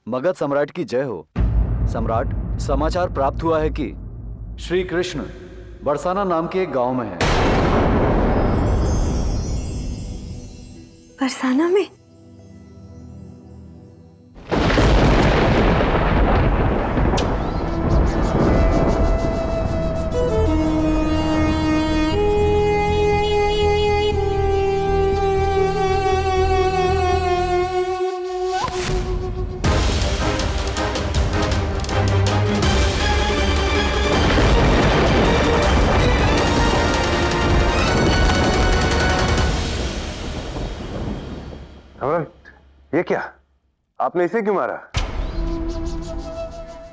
मगध सम्राट की जय हो। सम्राट, समाचार प्राप्त हुआ है कि श्री कृष्ण बरसाना नाम के एक गांव में है। बरसाना में? ये क्या? आपने इसे क्यों मारा?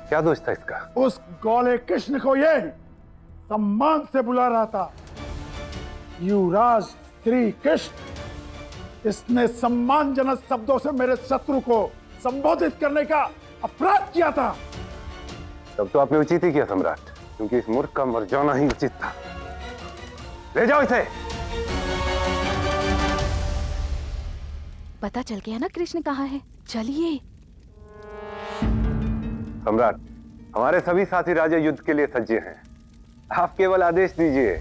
क्या दोष था इसका? उस गौले कृष्ण को ये सम्मान से बुला रहा था। युवराज श्री कृष्ण, इसने सम्मानजनक शब्दों से मेरे शत्रु को संबोधित करने का अपराध किया था। तब तो आपने उचित ही किया सम्राट, क्योंकि इस मूर्ख का मर जाना ही उचित था। ले जाओ इसे। पता चल गया ना कृष्ण कहाँ है? चलिए। सम्राट, हमारे सभी साथी राजा युद्ध के लिए सज्जे हैं। आप केवल आदेश दीजिए,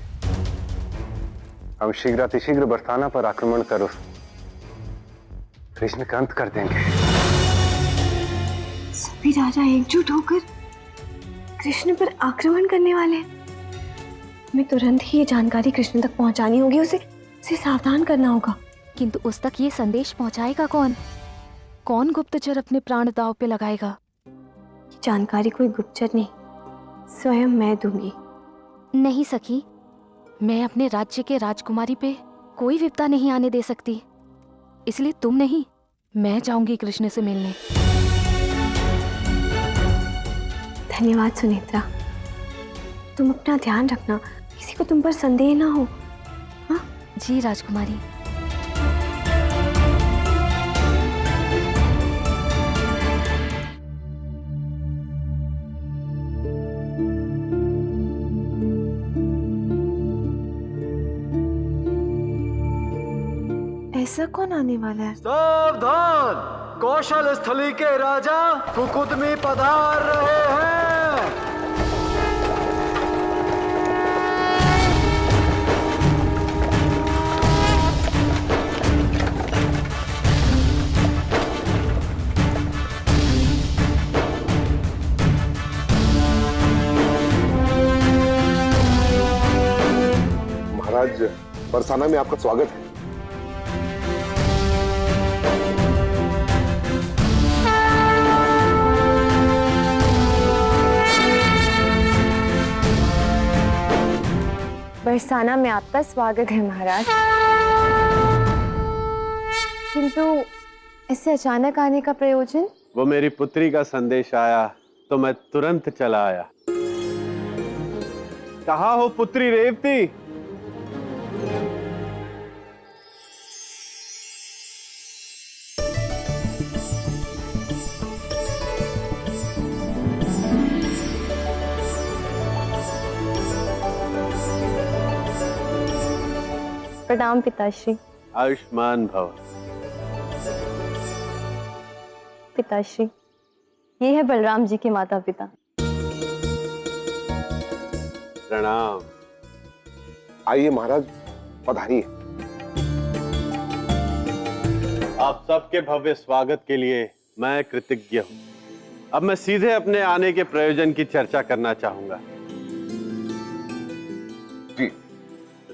हम शीघ्रातिशीघ्र बरसाना पर आक्रमण कर उस कृष्ण का अंत कर देंगे। सभी राजा एकजुट होकर कृष्ण पर आक्रमण करने वाले हैं। हमें तुरंत ही ये जानकारी कृष्ण तक पहुंचानी होगी, उसे सावधान करना होगा। किंतु उस तक ये संदेश पहुंचाएगा कौन? कौन गुप्तचर अपने प्राण दांव पे लगाएगा? ये जानकारी कोई गुप्तचर नहीं, स्वयं मैं दूंगी। नहीं सखी, मैं अपने राज्य के राजकुमारी पे कोई विपदा नहीं आने दे सकती। इसलिए तुम नहीं, मैं जाऊंगी कृष्ण से मिलने। धन्यवाद सुनेत्रा, तुम अपना ध्यान रखना, किसी को तुम पर संदेह ना हो। हाँ जी राजकुमारी। ऐसा कौन आने वाला है? सावधान, कौशल स्थली के राजा कुकुदमी पधार रहे हैं। महाराज, बरसाना में आपका स्वागत है। बरसाना में आपका स्वागत है महाराज। किंतु ऐसे अचानक आने का प्रयोजन? वो मेरी पुत्री का संदेश आया तो मैं तुरंत चला आया। कहाँ हो पुत्री रेवती? प्रणाम पिताश्री। आयुष्मान भव। पिताश्री, ये है बलराम जी के माता पिता। प्रणाम। आइए महाराज, पधारिए। आप सबके भव्य स्वागत के लिए मैं कृतज्ञ हूँ। अब मैं सीधे अपने आने के प्रयोजन की चर्चा करना चाहूंगा। जी।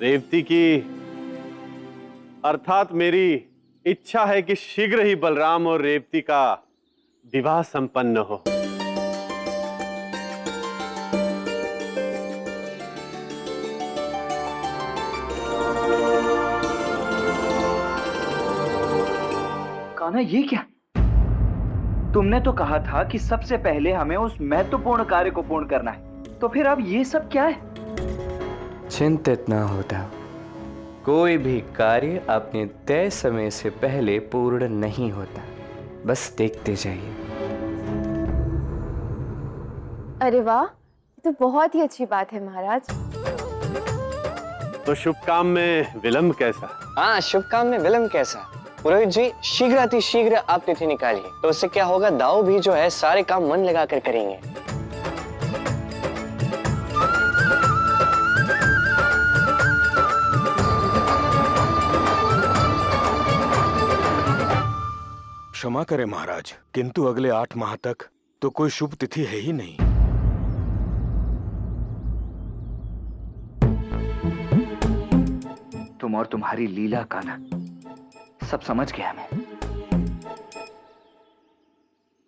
रेवती की अर्थात मेरी इच्छा है कि शीघ्र ही बलराम और रेवती का विवाह संपन्न हो। कान्हा, ये क्या? तुमने तो कहा था कि सबसे पहले हमें उस महत्वपूर्ण कार्य को पूर्ण करना है, तो फिर अब ये सब क्या है? चिंतित ना होता, कोई भी कार्य अपने तय समय से पहले पूर्ण नहीं होता, बस देखते जाइए। अरे वाह, ये तो बहुत ही अच्छी बात है महाराज। तो शुभ काम में विलंब कैसा? हाँ, शुभ काम में विलंब कैसा? पुरोहित जी, शीघ्र अतिशीघ्र आप तिथि निकालिए, तो उससे क्या होगा, दाऊ भी जो है सारे काम मन लगाकर करेंगे। क्षमा करें महाराज, किंतु अगले 8 माह तक तो कोई शुभ तिथि है ही नहीं। तुम और तुम्हारी लीला कान्हा, सब समझ गया मैं।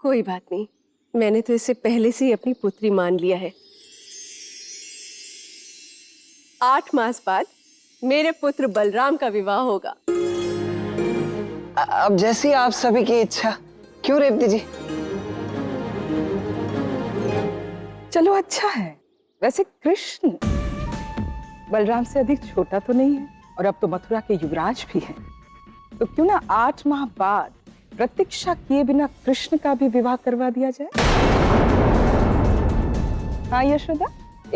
कोई बात नहीं, मैंने तो इसे पहले से ही अपनी पुत्री मान लिया है। 8 मास बाद मेरे पुत्र बलराम का विवाह होगा। अब जैसी आप सभी की इच्छा। क्यों रेवती जी? चलो अच्छा है। वैसे कृष्ण बलराम से अधिक छोटा तो नहीं है, और अब तो मथुरा के युवराज भी हैं। तो क्यों ना 8 माह बाद प्रतीक्षा किए बिना कृष्ण का भी विवाह करवा दिया जाए। हाँ यशोदा,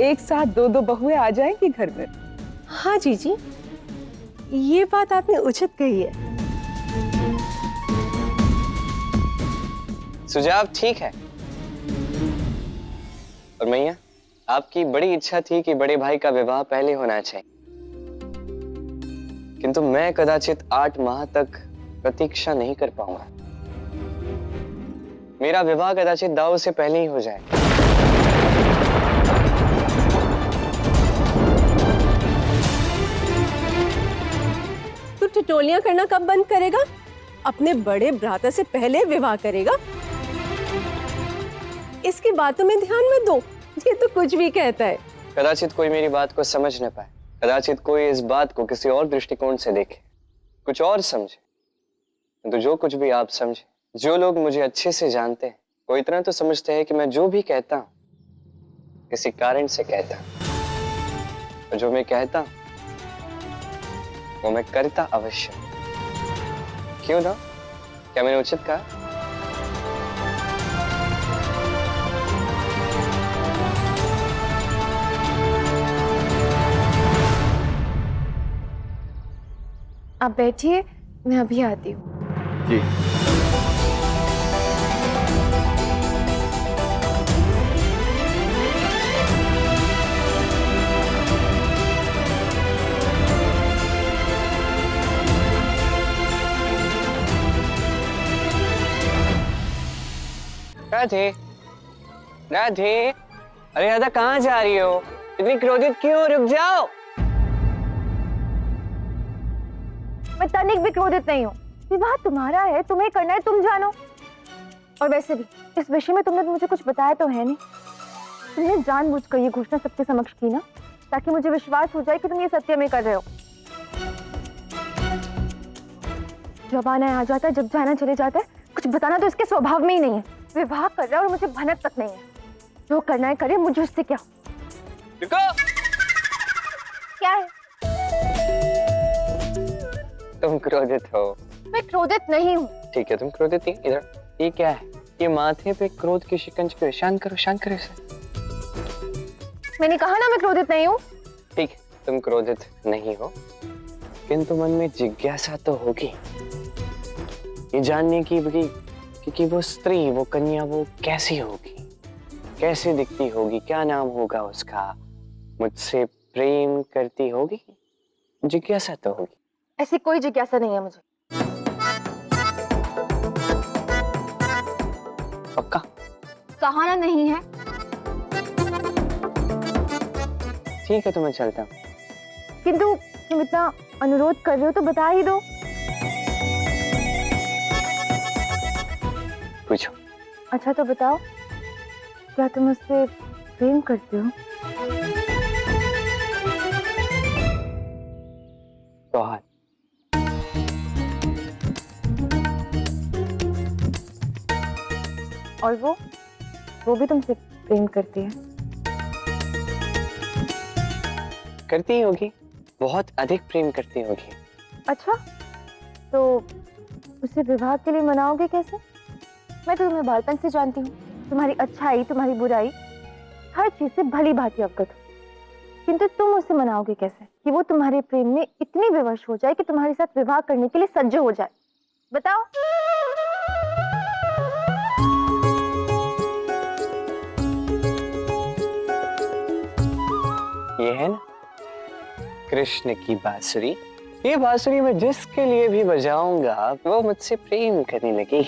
एक साथ 2-2 बहुएं आ जाएंगी घर में। हाँ जीजी, ये बात आपने उचित कही है। सुझाव ठीक है। और मैया, आपकी बड़ी इच्छा थी कि बड़े भाई का विवाह पहले होना चाहिए, किंतु मैं कदाचित 8 माह तक प्रतीक्षा नहीं कर पाऊंगा। मेरा विवाह कदाचित दाऊ से पहले ही हो जाए। तू टिटोलियां करना कब बंद करेगा? अपने बड़े भ्राता से पहले विवाह करेगा? इसकी बातों में ध्यान मत दो, ये तो कुछ भी कहता है। कदाचित कोई मेरी बात को समझ न पाए, कदाचित कोई इस बात को किसी और दृष्टिकोण से देखे, कुछ और समझे। तो जो कुछ भी आप समझे, जो लोग मुझे अच्छे से जानते हैं, वो इतना तो समझते हैं कि मैं जो भी कहता हूं किसी कारण से कहता हूं, और जो मैं कहता हूं वो मैं करता अवश्य। क्यों ना? क्या मैंने उचित कहा? आप बैठिए, मैं अभी आती हूँ। जी। राधे, राधे, अरे राधा कहाँ जा रही हो? इतनी क्रोधित क्यों? रुक जाओ। मैं तनिक भी क्रोधित नहीं हूँ। विवाह तुम्हारा है, तुम्हें करना है, तुम जानो। और वैसे भी इस विषय में तुमने मुझे कुछ बताया तो है नहीं। तुमने जानबूझकर ये घोषणा सबके समक्ष की ना, ताकि मुझे विश्वास हो जाए कि तुम ये सत्य में कर रहे हो। जब आना आ जाता है, जब जाना चले जाता है, कुछ बताना तो इसके स्वभाव में ही नहीं है। विवाह कर रहा है और मुझे भनक तक नहीं है। जो करना है करे, मुझे उससे क्या। रुको। क्या है? तुम क्रोधित हो। मैं क्रोधित नहीं हूँ। ठीक है, तुम क्रोधित नहीं। इधर ये क्या है? ये माथे पे क्रोध की शिकंज क्यों? शांत करो, शांत करो इसे। मैंने कहा ना मैं क्रोधित नहीं हूँ। ठीक है, तुम क्रोधित नहीं हो, किंतु मन में जिज्ञासा तो होगी ये जानने की कि वो स्त्री, वो कन्या, वो कैसी होगी, कैसी दिखती होगी, क्या नाम होगा उसका, मुझसे प्रेम करती होगी, जिज्ञासा तो होगी। ऐसी कोई जिज्ञासा नहीं है मुझे। पक्का? कहा ना नहीं है। ठीक है, तो मैं चलता हूँ। किंतु तुम इतना अनुरोध कर रहे हो तो बता ही दो। पूछो। अच्छा तो बताओ, क्या तुम उससे प्रेम करते हो? बहुत। और वो भी तुमसे प्रेम करती है? करती ही होगी, बहुत अधिक प्रेम करती होगी। अच्छा, तो उसे विवाह के लिए मनाओगे कैसे? मैं तो तुम्हें बालपन से जानती हूँ। तुम्हारी अच्छाई, तुम्हारी बुराई, हर चीज से भली भांति अवगत हो। किंतु तुम उसे मनाओगे कैसे कि वो तुम्हारे प्रेम में इतनी विवश हो जाए कि तुम्हारे साथ विवाह करने के लिए सज्ज हो जाए? बताओ। ये है ना कृष्ण की बांसुरी। ये बांसुरी मैं जिसके लिए भी बजाऊंगा वो मुझसे प्रेम करने लगी।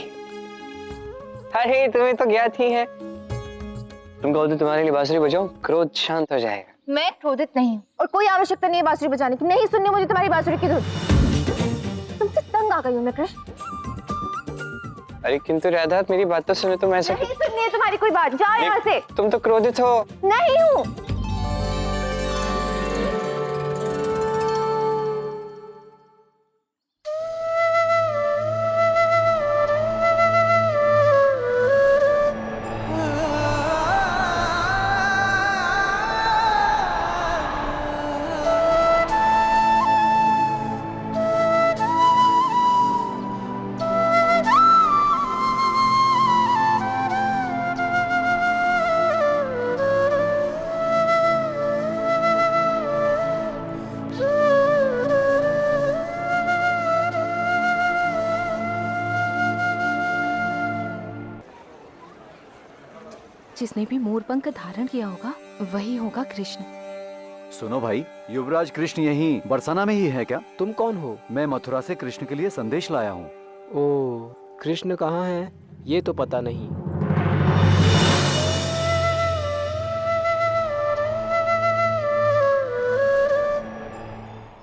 अरे तुम्हें तो ज्ञात ही है, तुम कहो तो तुम्हारे लिए बांसुरी बजाऊं, क्रोध शांत हो जाएगा। मैं क्रोधित नहीं हूँ और कोई आवश्यकता नहीं है बांसुरी बजाने की। नहीं सुननी मुझे तुम्हारी बांसुरी की धुन। तुमसे तंग आ गई हूँ मैं कृष्ण। अरे किंतु राधा मेरी बात तो सुनो, तुम ऐसा नहीं सुननी है तुम्हारी कोई बात, जाओ यहाँ से। तुम तो क्रोधित हो। नहीं हूँ। जिसने भी मोरपंख धारण किया होगा वही होगा कृष्ण। सुनो भाई, युवराज कृष्ण यहीं बरसाना में ही है क्या? तुम कौन हो? मैं मथुरा से कृष्ण के लिए संदेश लाया हूँ। ओ, कृष्ण कहाँ है ये तो पता नहीं।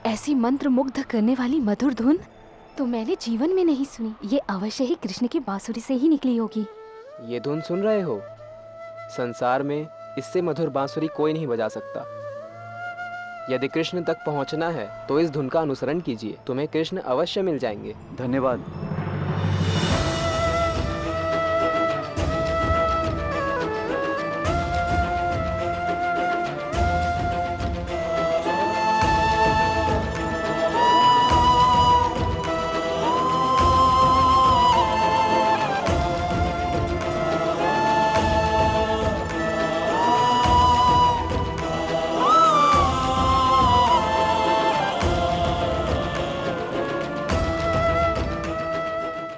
ऐसी मंत्र मुग्ध करने वाली मधुर धुन तो मैंने जीवन में नहीं सुनी। ये अवश्य ही कृष्ण की बांसुरी से ही निकली होगी। ये धुन सुन रहे हो? संसार में इससे मधुर बांसुरी कोई नहीं बजा सकता। यदि कृष्ण तक पहुंचना है तो इस धुन का अनुसरण कीजिए, तुम्हें कृष्ण अवश्य मिल जाएंगे। धन्यवाद।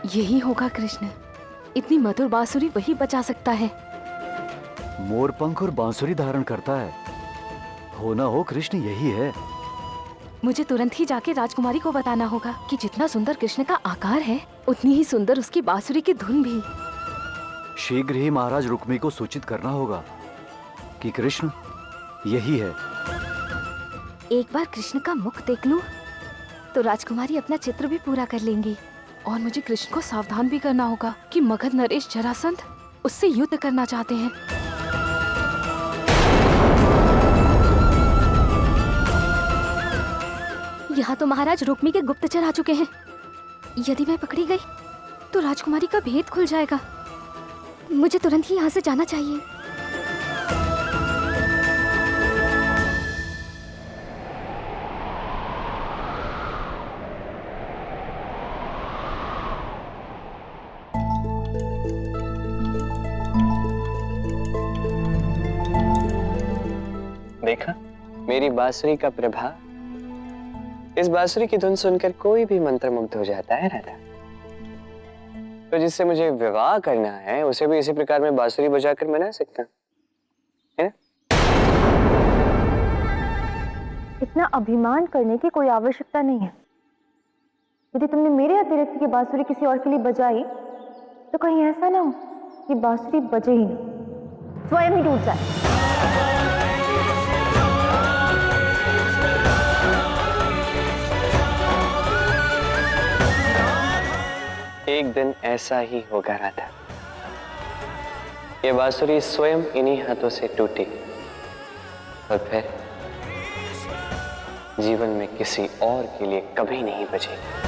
यही होगा कृष्ण। इतनी मधुर बांसुरी वही बचा सकता है। मोरपंख और बांसुरी धारण करता है, हो ना हो कृष्ण यही है। मुझे तुरंत ही जाके राजकुमारी को बताना होगा कि जितना सुंदर कृष्ण का आकार है उतनी ही सुंदर उसकी बांसुरी की धुन भी। शीघ्र ही महाराज रुक्मी को सूचित करना होगा कि कृष्ण यही है। एक बार कृष्ण का मुख देख लूं तो राजकुमारी अपना चित्र भी पूरा कर लेंगी। और मुझे कृष्ण को सावधान भी करना होगा कि मगध नरेश जरासंध उससे युद्ध करना चाहते हैं। यहाँ तो महाराज रुक्मी के गुप्तचर आ चुके हैं। यदि मैं पकड़ी गई तो राजकुमारी का भेद खुल जाएगा। मुझे तुरंत ही यहाँ से जाना चाहिए। देखा मेरी बांसुरी का प्रभाव। इस बांसुरी की धुन सुनकर कोई भी मंत्रमुग्ध हो जाता है राधा। तो जिससे मुझे विवाह करना है उसे भी इसी प्रकार मैं बांसुरी बजाकर मना सकता है। इतना अभिमान करने की कोई आवश्यकता नहीं है। यदि तुमने मेरे अतिरिक्त की बांसुरी किसी और के लिए बजाई तो कहीं ऐसा ना हो कि बांसुरी बजे ही ना, स्वयं ही टूट जाए। एक दिन ऐसा ही होगा राधा। ये बांसुरी स्वयं इन्हीं हाथों से टूटेगी और फिर जीवन में किसी और के लिए कभी नहीं बजेगी।